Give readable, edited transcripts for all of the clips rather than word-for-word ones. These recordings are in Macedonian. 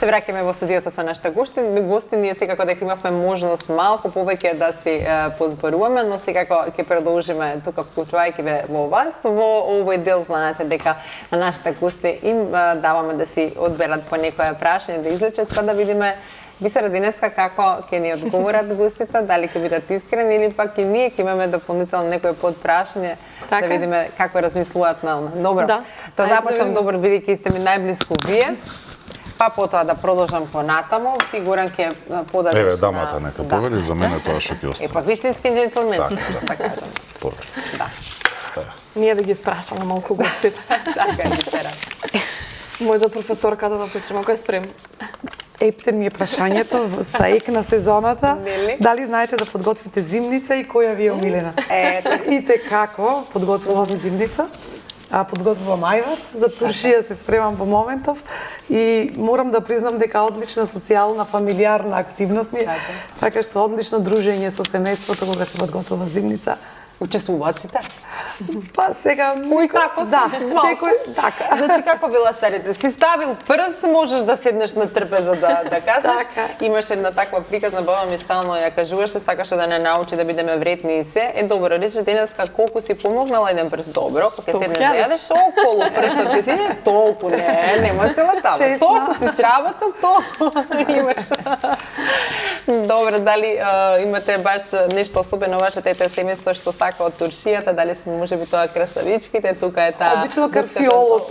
се враќаме во студиото со нашите гости. Ние секако дека имавме можност малку повеќе да си позборуваме, но секако ќе продолжиме тука вклучувајќи ве во вас. Во овој дел знаете дека на нашите гости им даваме да си одберат по некое прашање да излечат, па да видиме Бисера денеска како ќе ни одговорат гостите, дали ќе бидат искрени или пак и ние ќе имаме дополнително некој подпрашање да видиме како размислуваат на она. Добро. Да започнам добро бидејќи сте ми најблиску вие. Па потоа да продолжам понатаму, ти Горан ќе подариш. Еве дамата нека повели за мене тоа што ќе остане. Па вистински џентлмен, да кажам. Да. Ние да ги спрашаме малку гостите. Така Бисера. Може професорката да почнеме, кој е спремна? Ептен ми е прашањето за ек на сезоната. Дали знаете да подготвите зимница и која ви е омилена? Ите како подготвувам зимница. Подготвувам ајвар, за туршија се спремам во моментов и морам да признам дека одлична социјална, фамилиарна активност ми е, така што одлично дружење со семејството кога се подготвува зимница. Учествуваат сите? Па сега кој како да, секој така. Значи како била старите? Си ставил прст, можеш да седнеш на трпеза да казнеш. Имаше една таква приказна, баба ми стално ја кажуваше, сакаше да не научи да бидеме вредни и се. Добро, рече денеска колку си помогнала еден прст, добро, кога ќе седнеш да јадеш околу прстот ти си толку, нема цела тама. Толку си сработил, толку имаш. Добро, дали имате баш нешто особено вашето семејство што сака од туршијата, дали се можеби тоа красавичките, тука е таа обично карфиолот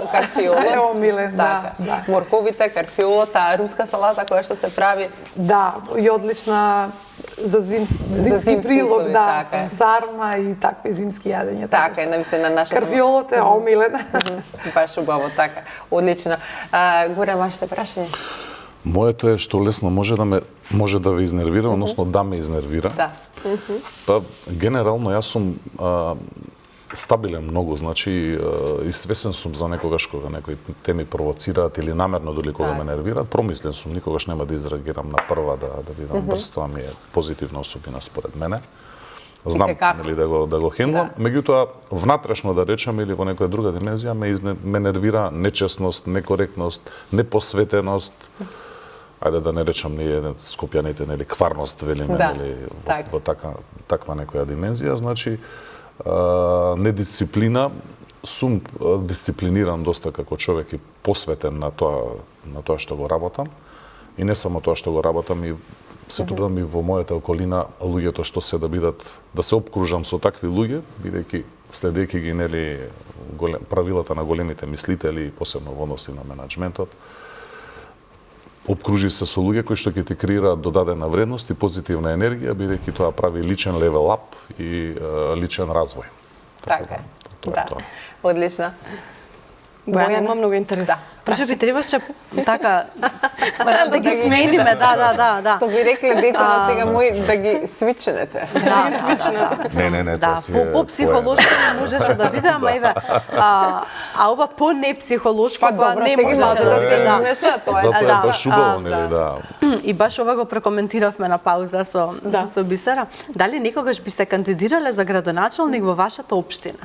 е омилен, да. Морковите, карфиолата, руска салата која што се прави. Да, и одлична за зимски прилог, да, сарма и такви зимски јадења. Така е, навистина нашата. Карфиолот е омилен. Баш убаво, така. Одлично. Горе вашите прашање? Моето е што лесно може да ве изнервира, односно да ме изнервира. Да. Па генерално јас сум стабилен многу, значи и свесен сум за некогаш кога некои теми провоцираат или намерно дали кога ме нервираат, промислен сум, никогаш нема да изреагирам на прва да видам брз, тоа ми е позитивна особина според мене. Знам нели да го хендлам, меѓутоа внатрешно да речем или во некоја друга димензија ме нервира нечесност, некоректност, непосветеност. Ајде да не речам ние скопјаните нели кварност велиме нели во таква некоја димензија, значи недисциплина, сум дисциплиниран доста како човек и посветен на тоа што го работам. И не само тоа што го работам, и се трудам и во мојата околина луѓето што се да се обкружам со такви луѓе, бидејќи следејќи ги нели правилата на големите мислители, посебно во односи на менаџментот. Обкружи се со луѓе кои што ќе ти креираат додадена вредност и позитивна енергија, бидејќи тоа прави личен левел ап и личен развој. Така е. Да. Одлично. Бојана има многу интересно. Може би требаше така да ги смениме, да. Што би рекле децата сега мои да ги свичнете. Не, тоа си е. По психолошко можеше да биде, ама еве, ова по не психолошко па не можеше да се Затоа е баш убаво, нели, да. И баш ова го прокоментиравме на пауза со Бисера. Дали никогаш би се кандидирале за градоначалник во вашата општина?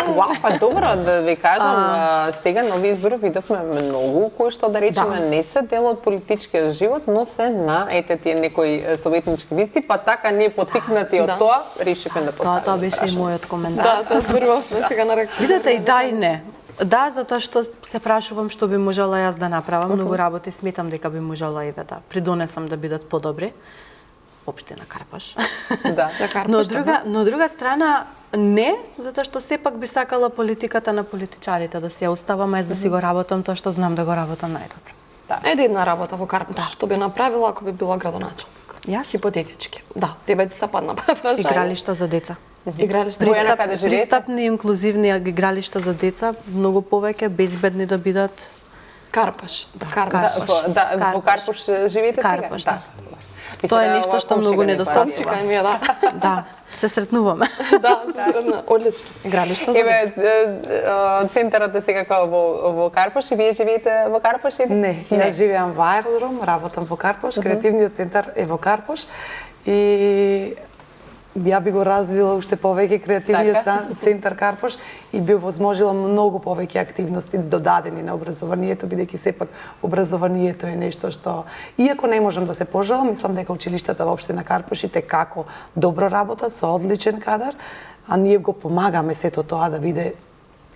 Вау, па добро да ви кажам, сега нови избори видовме многу кои што да речеме не се дел од политичкиот живот, но се на тие некои советнички листи, па така ние потикнати од тоа решивме да поставиме. Тоа беше и мојот коментар. Да, тоа зборувавме сега на рак. Видете и да и не. Да, затоа што се прашувам што би можела јас да направам, многу работи сметам дека би можела еве да придонесам да бидат подобри. Општина Карпаш. Да, Карпаш. Но друга страна не, затоа што сепак би сакала политиката на политичарите да се оставам, јас да си го работам тоа што знам да го работам најдобро. Да. Една работа во Карпаш, што би направила ако би била градоначалник? Јас хипотетички. Да, тебе ти се падна прашање. Игралишта за деца. Пристапни, инклузивни игралишта за деца, многу повеќе безбедни да бидат. Карпаш. Да, во Карпаш живеете сега? Карпаш, да. Тоа е нешто што многу недостатнува. Да, се сретнуваме. Да, одлично. Игралишта за деца. Центарот е секако во Карпаш и вие живеете во Карпаш? Не, јас живеам во аеродром, работам во Карпаш, креативниот центар е во Карпаш и ја би го развила уште повеќе креативниот центар Карпош и би возможила многу повеќе активности додадени на образованието, бидејќи сепак образованието е нешто што, иако не можам да се пожалам, мислам дека училиштата во општина Карпош и како добро работат со одличен кадар, а ние го помагаме сето тоа да биде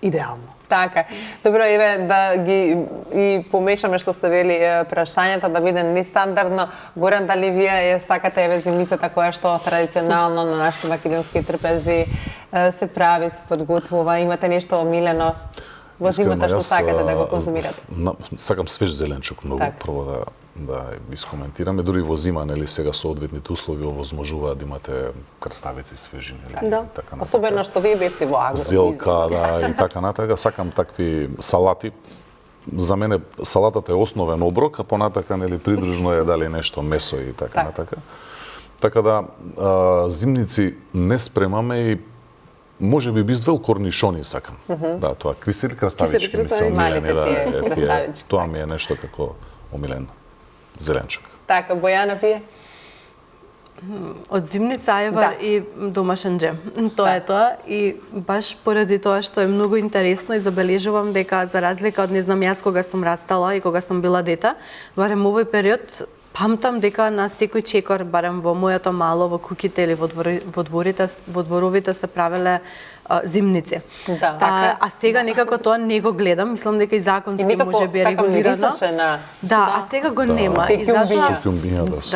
идеално. Така. Добро, еве да ги и помешаме што сте вели прашањата да биде нестандардно. Горан, дали вие ја сакате еве зимницата која што традиционално на нашите македонски трпези се прави, се подготвува, имате нешто омилено во зимата што сакате да го конзумирате? Сакам свеж зеленчук многу, прво да искоментираме, дури во зима, нели сега со одветните услови овозможуваат да имате крставици свежи, нели, така. Особено што вие бевте во агро. Зелка, да, и така натака. Сакам такви салати. За мене салатата е основен оброк, а понатака нели придружно е дали нешто месо и така натака. Така да зимници не спремаме и може би бизвел корнишони сакам. Да, тоа кисели краставички ми се омилени, да, тоа ми е нешто како омилено зеленчук. Така, Бојана, вие? Од зимница ајвар и домашен джем. Тоа е тоа и баш поради тоа што е многу интересно и забележувам дека за разлика од не знам јас кога сум растала и кога сум била дете, барем овој период памтам дека на секој чекор, барем во моето мало, во куќите или во дворовите се правеле зимници. Да, а сега некако тоа не го гледам, мислам дека и законски може би е регулирано. Да, а сега го нема. И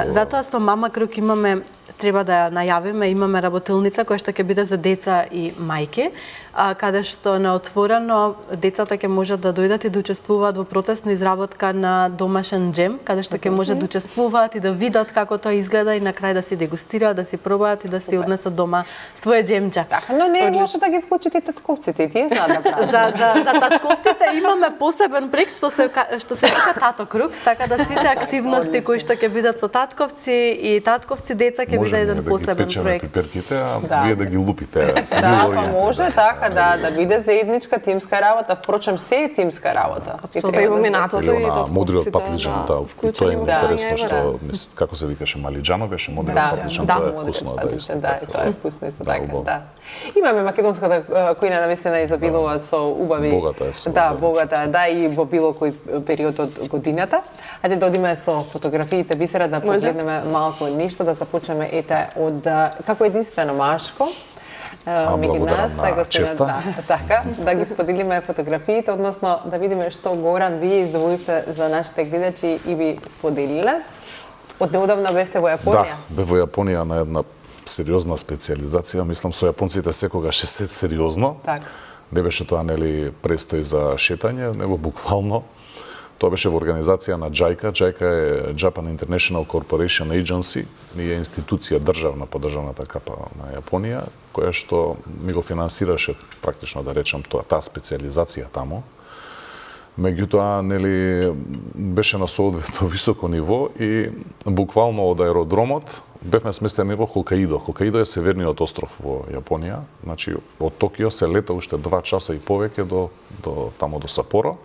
затоа со Мама Круг имаме, треба да ја најавиме, имаме работилница која што ќе биде за деца и мајки, каде што на отворено децата ќе можат да дојдат и да учествуваат во протесна изработка на домашен джем, каде што ќе можат да учествуваат и да видат како тоа изгледа и на крај да си дегустираат, да си пробаат и да си однесат дома свое джемче. Така, но не може да ги вклучите татковците, и тие знаат да прават. За татковците имаме посебен проект што се вика Тато Круг, така да сите активности кои што ќе бидат со татковци и татковци деца ќе биде еден посебен проект. Пиперките, а вие да ги лупите. Да, па може така да биде заедничка тимска работа. Впрочем, се е тимска работа. Со имината и мудриот патлиџан, тоа е интересно што како се викаше малиџано беше мудриот патлиџан, тоа е вкусно, да исто. Да, тоа е вкусно исто така, да. Имаме македонската кујна навистина изобилува со убави. Богата е со. Да, богата е, да, и во било кој период од годината. Ајде да одиме со фотографиите, Бисера, да погледнеме малку нешто, да започнеме ете од како единствено машко. Меѓу нас, господина, така, да ги споделиме фотографиите, односно да видиме што Горан вие издвоивте за нашите гледачи и би споделиле. Од неодамна бевте во Јапонија? Да, бев во Јапонија на една сериозна специализација, мислам со јапонците секогаш е се сериозно. Така. Не беше тоа нели престој за шетање, него буквално. Тоа беше во организација на JICA. JICA е Japan International Corporation Agency и е институција државна по државната капа на Јапонија, која што ми го финансираше практично да речам таа специализација таму. Меѓутоа, нели, беше на соодветно високо ниво и буквално од аеродромот бевме сместени во Хокаидо. Хокаидо е северниот остров во Јапонија. Значи, од Токио се лета уште 2 часа и повеќе до тамо до Сапоро.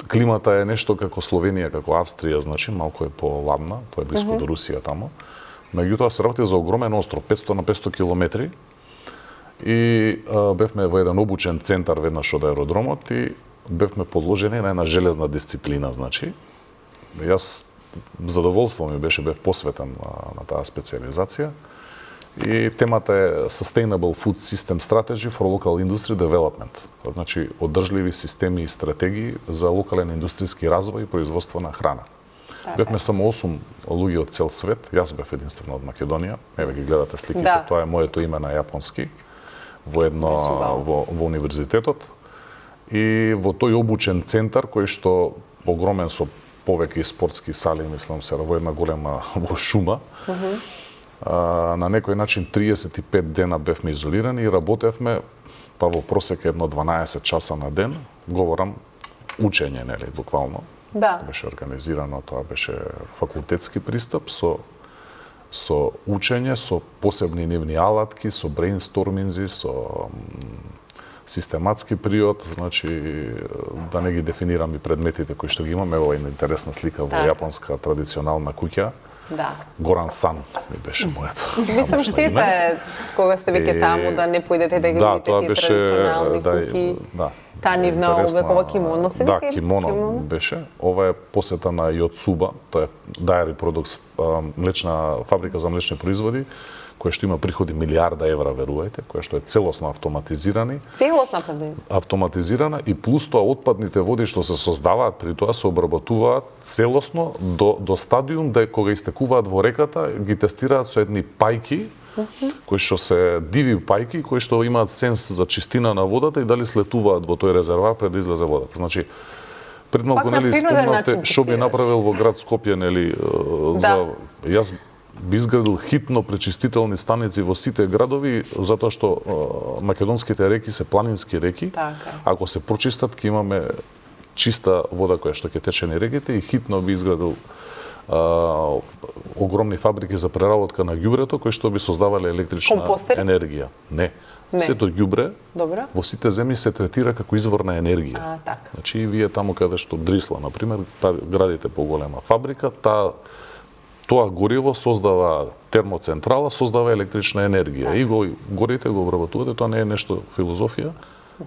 Климата е нешто како Словенија, како Австрија, значи малку е поладна, тоа е близко до Русија тамо. Меѓутоа се работи за огромен остров, 500 на 500 километри. И бевме во еден обучен центар веднаш од аеродромот и бевме подложени на една железна дисциплина, значи. Јас задоволство ми беше, бев посветен на таа специализација. И темата е Sustainable Food System Strategy for Local Industry Development. Значи, одржливи системи и стратегии за локален индустријски развој и производство на храна. Бевме само 8 луѓе од цел свет, јас бев единствено од Македонија. Еве ги гледате сликите, тоа е моето име на јапонски во во универзитетот. И во тој обучен центар кој што огромен со повеќе спортски сали, мислам се, во една голема во шума. На некој начин 35 дена бевме изолирани и работевме па во просек едно 12 часа на ден. Говорам учење, нели, буквално. Да. Беше организирано, тоа беше факултетски пристап со учење, со посебни нивни алатки, со брейнсторминзи, со систематски приод, значи да не ги дефинирам и предметите кои што ги имаме, ова е интересна слика во јапонска традиционална куќа. Да. Горан Сан ми беше моето. Мислам, штета кога сте веќе таму да не појдете да ги видите тие традиционални куки. Да. Та нивна овекова кимоно се Да, кимоно беше. Ова е посета на Йоцуба, тоа е Dairy Products, млечна фабрика за млечни производи, која што има приходи милиарда евра, верувајте, која што е целосно автоматизирана и плюс тоа отпадните води што се создаваат при тоа се обработуваат целосно до стадиум да кога истекуваат во реката ги тестираат со едни пајки кои што се диви пајки кои што имаат сенс за чистина на водата и дали слетуваат во тој резервоар пред да излезе водата. Значи пред малку нели спомнавте што би направил во град Скопје, нели за јас би изградил хитно пречистителни станици во сите градови, затоа што македонските реки се планински реки. Ако се прочистат, ќе имаме чиста вода која што ќе тече низ реките и хитно би изградил огромни фабрики за преработка на ѓубрето кои што би создавале електрична енергија. Не. Сето ѓубре во сите земји се третира како извор на енергија. Значи и вие таму каде што Дрисла, на пример, градите поголема фабрика, тоа гориво создава термоцентрала, создава електрична енергија. И го горите, го обработувате, тоа не е нешто филозофија,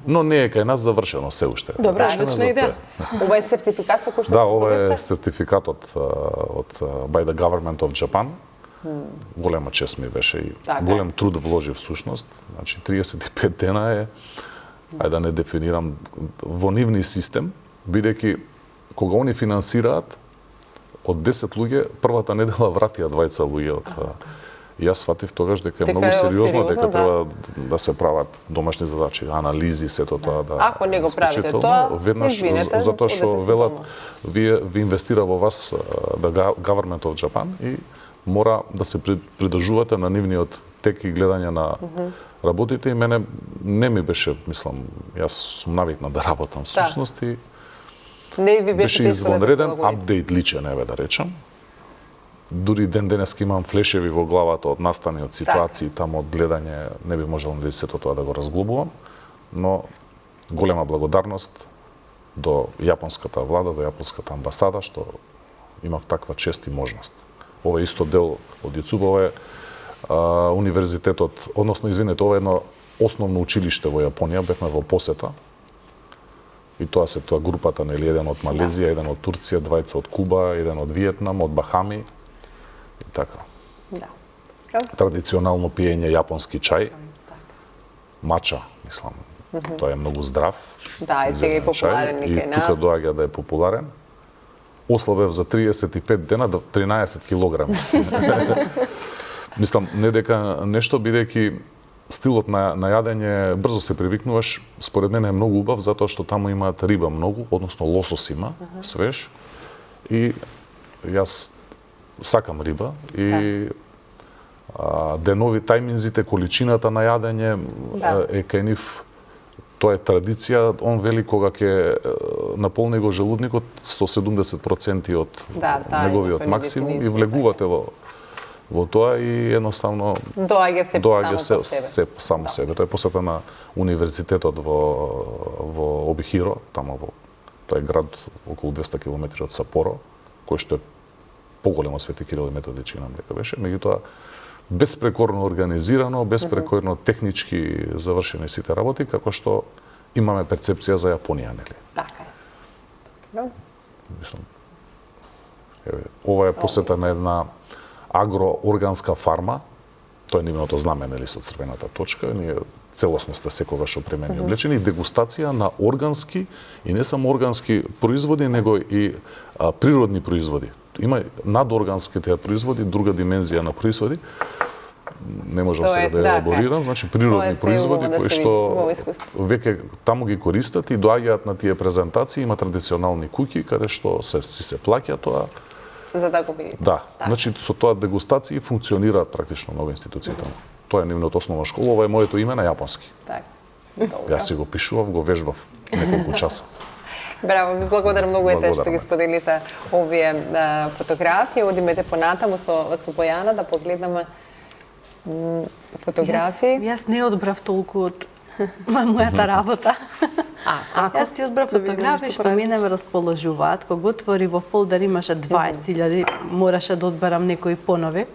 но не е кај нас завршено се уште. Добра, одлична идеја. Ова е сертификат со кој што Да, ова е сертификат од by the government of Japan. Голема чест ми беше и голем труд вложив всушност. Значи 35 дена е, ајде да не дефинирам, во нивни систем, бидејќи кога они финансираат од 10 луѓе, првата недела вратија 20 луѓе од јас сватив тогаш дека е многу сериозно, дека треба да се прават домашни задачи, анализи, сето тоа да. Ако не го правите тоа, веднаш затоа што велат ви инвестира во вас the government of Japan и мора да се придржувате на нивниот тек и гледање на работите и мене не ми беше, мислам, јас сум навикнат да работам всушност и беше извонреден апдейт личен, еве да речам. Дури ден денеска имам флешеви во главата од настани, од ситуации, таму од гледање, не би можел да сето тоа да го разглобувам, но голема благодарност до јапонската влада, до јапонската амбасада, што имав таква чест и можност. Ова е исто дел од Јоцуба, ова е универзитетот, односно, извинете, ова е едно основно училиште во Јапонија, бевме во посета, и тоа се тоа групата, нели, еден од Малезија, еден од Турција, двајца од Куба, еден од Виетнам, од Бахами, и така. Традиционално пиење јапонски чај, мача, мислам, тоа е многу здрав. Да, и сега е популарен и кај нас. И тука доаѓа да е популарен. Ослабев за 35 дена 13 килограми. Мислам, не дека нешто, бидејќи стилот на јадење брзо се привикнуваш, според мене е многу убав, затоа што таму имаат риба многу, односно лосос има, свеж. И јас сакам риба и денови, тајминзите, количината на јадење е кај нив. Тоа е традиција, он вели кога ќе наполни го желудникот со 70% од неговиот максимум и влегувате во тоа и едноставно доаѓа се само себе. Тоа е посета на универзитетот во Обихиро, тамо тоа е град околу 200 км од Сапоро, кој што е поголем од Свети Кирил и Методи, чинам дека беше, меѓутоа беспрекорно организирано, беспрекорно технички завршени сите работи, како што имаме перцепција за Јапонија, нели? Така е. Мислам, ова е посета на една агроорганска фарма, тоа е нивното знаме, нели, со црвената точка, ние целосно сте секогаш опремени облечени, дегустација на органски и не само органски производи, него и природни производи. Има надорганските производи, друга димензија на производи. Не можам сега да елаборирам, значи природни производи кои што веќе таму ги користат и доаѓаат на тие презентации, има традиционални куќи каде што се плаќа тоа. За да го видите. Да, значи со тоа дегустации функционираат практично многу институции таму. Тоа е нивната основна школа, ова е моето име на јапонски. Така. Јас си го пишував, го вежбав неколку часа. Браво, ви благодарам многу што ги споделите овие фотографии. Одимете понатаму со Бојана да погледнеме фотографии. Јас не одбрав толку од мојата работа. Јас си одбрав фотографии што мене ме расположуваат. Кога отвори во фолдер имаше 20.000, мораше да одберам некои понови.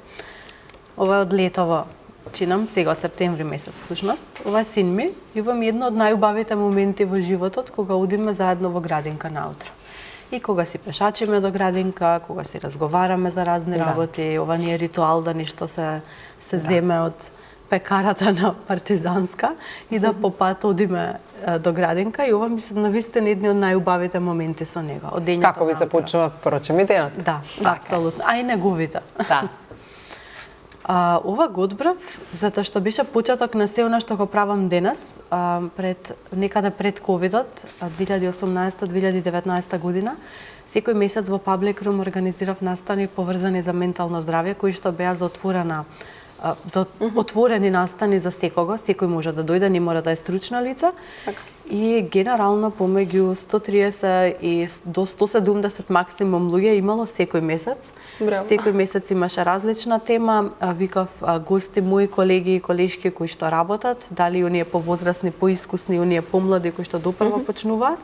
Ова е од летово, чинам, сега од септември месец всушност. Ова е син ми и ова ми е едно од најубавите моменти во животот кога одиме заедно во градинка наутро. И кога си пешачиме до градинка, кога си разговараме за разни работи, ова ни е ритуал да ништо се земе од пекарата на Партизанска и да по пат одиме до градинка и ова ми се навистина едни од најубавите моменти со него. Од дењето Како ви започнува порочем и денот? Да, апсолутно. А и неговите. Да. Ова го одбрав затоа што беше почеток на се она што го правам денес, некаде пред ковидот, 2018-2019 година. Секој месец во Public Room организирав настани поврзани за ментално здравје, кои што беа за отворени настани за секого, секој може да дојде, не мора да е стручно лице. И генерално помеѓу 130 и до 170 максимум луѓе имало секој месец. Браво. Секој месец имаше различна тема, викав гости мои колеги и колешки кои што работат, дали оние повозрасни, поискусни, оние помлади кои што допрво почнуваат.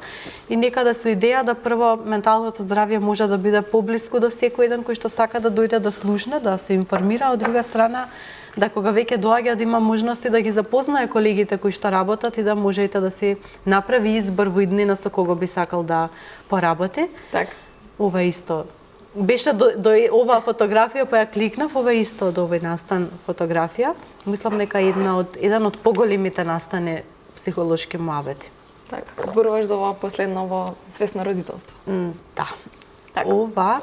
И некаде со идеја да прво менталното здравје може да биде поблиску до секој еден кој што сака да дојде да слушне, да се информира, од друга страна да кога веќе доаѓа да има можности да ги запознае колегите кои што работат и да можете да си направи избор во иднина со кого би сакал да поработи. Така. Ова исто беше до оваа фотографија, па ја кликнав, ова исто од овој настан фотографија. Мислам дека еден од поголемите настани психолошки муабети. Така. Зборуваш за ова последно во свесно родителство. Да. Така. Ова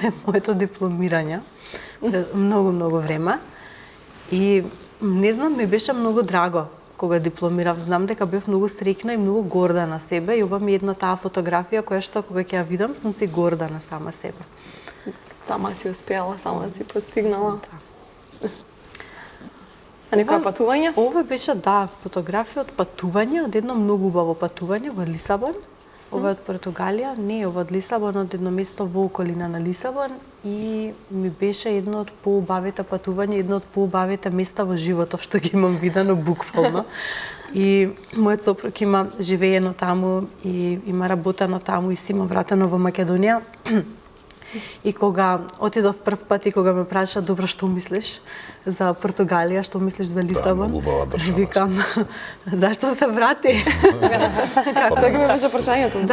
е моето дипломирање пред многу време. И не знам, ми беше многу драго кога дипломирав. Знам дека бев многу среќна и многу горда на себе и ова ми е една таа фотографија која што кога ќе ја видам сум си горда на сама себе. Сама си успеала, сама си постигнала. А некоја патување? Ова беше фотографија од патување, од едно многу убаво патување во Лисабон. Ова е од Португалија, не, ова од Лисабон, од едно место во околина на Лисабон и ми беше едно од поубавите патувања, едно од поубавите места во животот што ги имам видено буквално. И мојот сопруг има живеено таму и има работено таму и си има вратено во Македонија. И кога отидов прв пат и кога ме праша, добро, што мислиш за Португалија, што мислиш за Лисабон? Викам, зашто се врати? Тоа ми беше прашањето.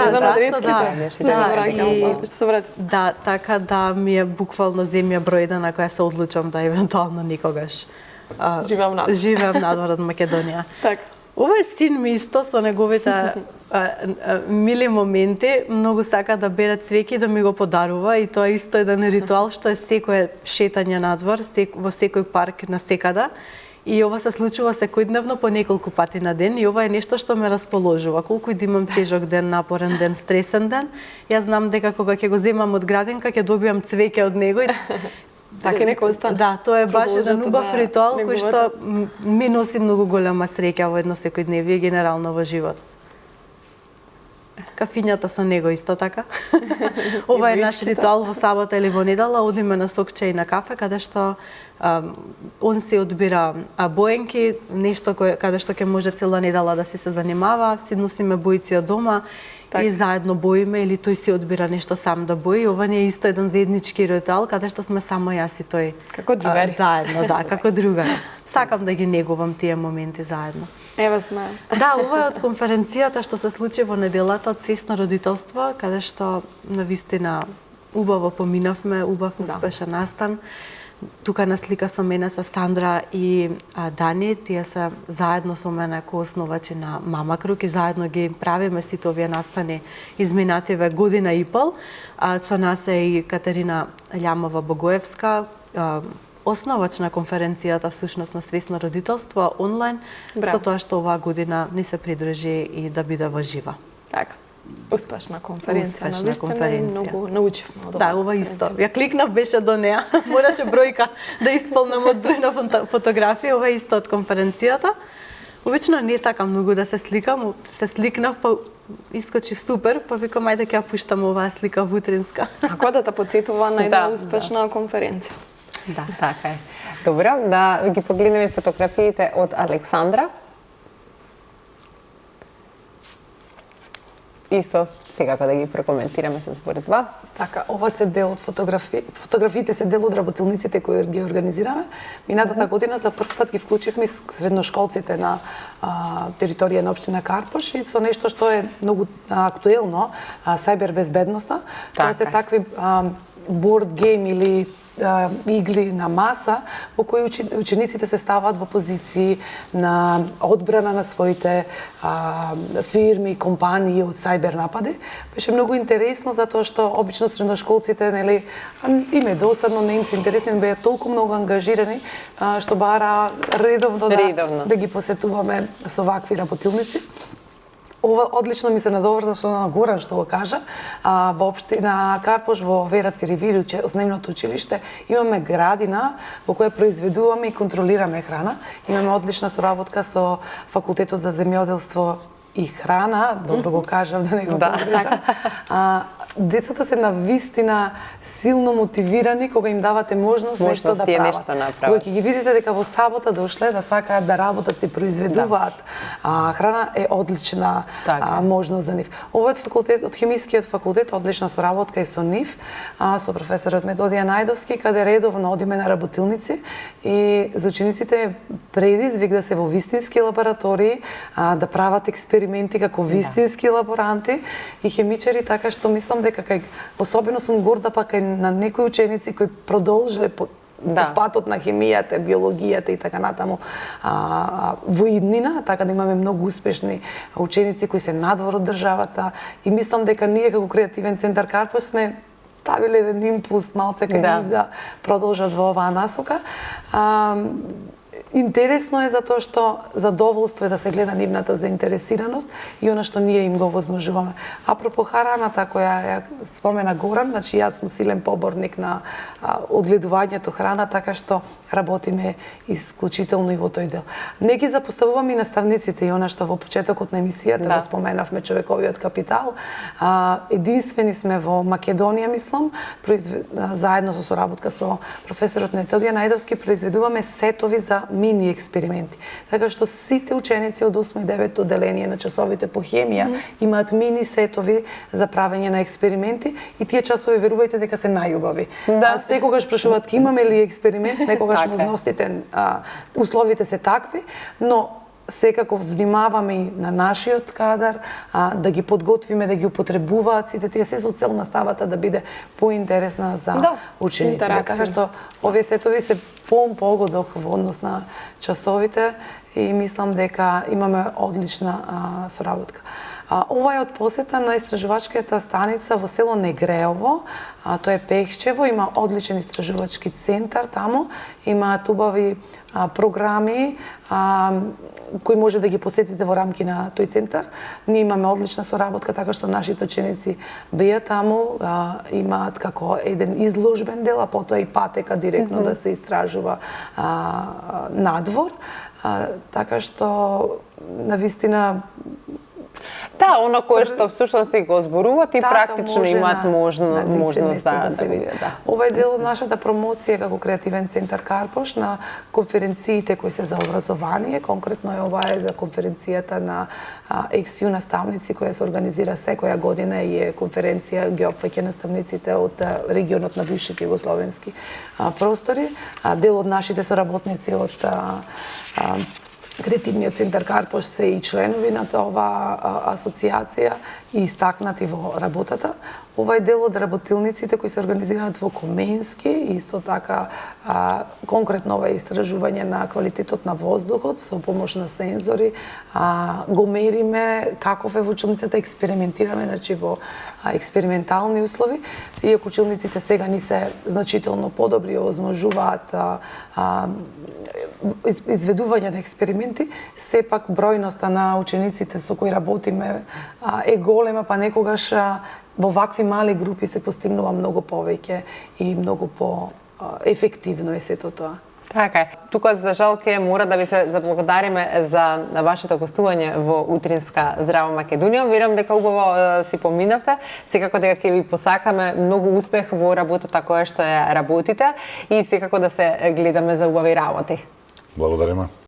Да, така да ми е буквално земја број 1 на која се одлучам да евентуално никогаш живеам надвор од Македонија. Така. Ова е син ми исто со неговите мили моменти, многу сака да бере цвеќе и да ми го подарува и тоа исто е еден ритуал што е секое шетање надвор, во секој парк на секада. И ова се случува секојдневно по неколку пати на ден и ова е нешто што ме расположува. Колку и да имам тежок ден, напорен ден, стресен ден, јас знам дека кога ќе го земам од градинка ќе добијам цвеќе од него и така не коста. Да, тоа е баш еден убав ритуал кој што ми носи многу голема среќа во едно секојдневие генерално во животот. Кафињата со него исто така. Ова е наш ритуал во сабота или во недела, одиме на сок чај на кафе каде што он си одбира боенки, нешто каде што ќе може цела недела да се занимава, си носиме боици од дома. Так. И заедно боиме или тој си одбира нешто сам да бои. Ова не е исто еден заеднички ритуал каде што сме само јас и тој како другари. Заедно, да, како другари. Сакам да ги негувам тие моменти заедно. Ева сме. Да, ова е од конференцијата што се случи во неделата од свесно родителство, каде што навистина убаво поминавме, убав успешен настан. Тука на слика со мене се Сандра и Дани, тие се заедно со мене коосновачи на Мама Круг и заедно ги правиме сите овие настани изминативе година и пол. Со нас е и Катерина Лјамова-Богоевска, основач на конференцијата всушност на свесно родителство онлайн, со тоа што оваа година ни се придружи и да биде во жива. Така. Успешна конференција, многу научивме од ова. Да, ова исто. Ја кликнав, беше до неа. Мораше бројка да исполнам од број на фотографија, ова исто од конференцијата. Обично не сакам многу да се сликам, се сликнав, па искочив супер, па викам ајде ќе ја пуштам оваа слика вутринска. Како да те потсетува на една успешна конференција? Да. Така е. Добро, да ги погледнеме фотографиите од Александра. исто секако да ги прокоментираме се според това. Така, ова се дел од фотографиите се дел од работилниците кои ги организираме. Минатата година за прв пат ги вклучивме средношколците на територија на општина Карпош и со нешто што е многу актуелно, сајбер безбедноста. Тоа се такви борд гейм или игри на маса во кои учениците се ставаат во позиции на одбрана на своите фирми, компании од сајбер напади. Беше многу интересно затоа што обично средношколците, нели, им е досадно, не им се интересни, беа толку многу ангажирани што бара редовно да ги посетуваме со вакви работилници. Ова одлично ми се надоврза со на Горан што го кажа. Во општина Карпош, во Вера Циревири, основното училиште, имаме градина во која произведуваме и контролираме храна. Имаме одлична соработка со Факултетот за земјоделство и храна, добро го кажам, да не го погрешам. Децата се навистина силно мотивирани кога им давате можност нешто да прават. Кога ќе ги видите дека во сабота дошле да сакаат да работат и произведуваат храна, е одлична можност за нив. Овој факултет, од хемискиот факултет, одлична соработка и со нив, со професорот Методија Најдовски, каде редовно одиме на работилници и за учениците е предизвик да се во вистински лаборатории, да прават експерименти како вистински лаборанти и хемичари, така што мислам дека особено сум горда пак на некои ученици кои продолжиле по патот на хемијата, биологијата и така натаму во иднина, така да имаме многу успешни ученици кои се надвор од државата и мислам дека ние како креативен центар Карпош сме ставиле еден импулс малце кај нив да продолжат во оваа насока. Интересно е затоа што задоволство е да се гледа нивната заинтересираност и она што ние им го возможуваме. Апропо храната која ја спомена Горан, значи јас сум силен поборник на одгледувањето храна, така што работиме исклучително и во тој дел. Не ги запоставувам и наставниците и она што во почетокот на емисијата го споменавме, човековиот капитал. Единствени сме во Македонија, мислам, заедно со соработка со професорот Методија Најдовски произведуваме сетови за мини експерименти. Така што сите ученици од 8 и 9 одделение на часовите по хемија имаат мини сетови за правење на експерименти и тие часови верувајте дека се најубави. Секогаш прашуваат ќе имаме ли експеримент, некогаш можностите, условите се такви, но секако внимаваме и на нашиот кадар, да ги подготвиме, да ги употребуваат сите тие се со цел наставата да биде поинтересна за учениците. Така што овие сетови се полн погодок во однос на часовите и мислам дека имаме одлична соработка. Ова е од посета на истражувачката станица во село Негреово, тоа е Пехчево, има одличен истражувачки центар таму, имаат убави програми кои може да ги посетите во рамки на тој центар. Ние имаме одлична соработка, така што нашите ученици беа таму, имаат како еден изложбен дел, а потоа и патека директно да се истражува надвор. Така што навистина она кое што всушност го зборуваат и практично имаат можност да се види. Ова е дел од нашата промоција како креативен центар Карпош на конференциите кои се за образование, конкретно е ова е за конференцијата на XU наставници која се организира секоја година и е конференција ги опфаќа наставниците од регионот на бившите југословенски простори. Дел од нашите соработници од Креативниот центар Карпош се и членови на оваа асоциација и истакнати во работата. Ова е дел од работилниците кои се организираат во Коменски, исто така конкретно ова е истражување на квалитетот на воздухот со помош на сензори, го мериме каков е во училницата, експериментираме, значи во експериментални услови, иако училниците сега ни се значително подобри, овозможуваат изведување на експерименти, сепак бројноста на учениците со кои работиме е голема, па некогаш во вакви мали групи се постигнува многу повеќе и многу по-ефективно е сето тоа. Така е. Тука за жал ке мора да ви се заблагодариме за вашето гостување во Утринска Здрава Македонија. Верувам дека убаво си поминавте. Секако дека ќе ви посакаме многу успех во работата која што ја работите и секако да се гледаме за убави работи. Благодариме.